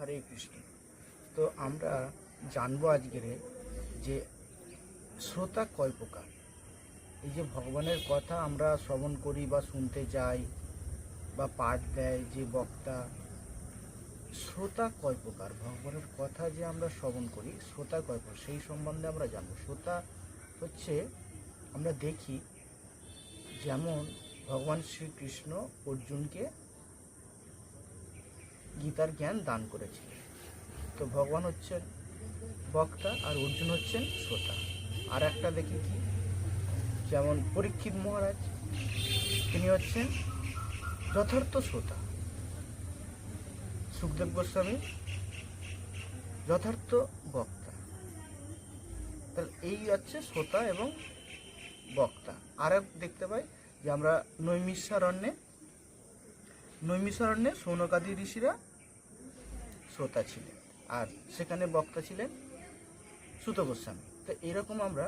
হরে কৃষ্ণ। তো আমরা জানবো আজকের যে শ্রোতা কয় প্রকার। এই যে ভগবানের কথা আমরা শ্রবণ করি বা শুনতে যাই বা পাঠ দেয় যে বক্তা, শ্রোতা কয় প্রকার। ভগবানের কথা যে আমরা শ্রবণ করি, শ্রোতা কয় প্রকার সেই সম্বন্ধে আমরা জানবো। শ্রোতা হচ্ছে, আমরা দেখি যেমন ভগবান শ্রীকৃষ্ণ অর্জুনকে গীতার জ্ঞান দান করেছিলেন। তো ভগবান হচ্ছেন বক্তা আর অর্জুন হচ্ছেন শ্রোতা। আর একটা দেখি কি, যেমন পরীক্ষিত মহারাজ, তিনি হচ্ছেন যথার্থ শ্রোতা, সুখদেব গোস্বামী যথার্থ বক্তা। তাহলে এই হচ্ছে শ্রোতা এবং বক্তা। আর দেখতে পাই যে আমরা নৈমিষারণ্যে সৌনকাদি ঋষিরা শ্রোতা ছিলেন, আর সেখানে বক্তা ছিলেন সুত গোস্বামী। তো এরকম আমরা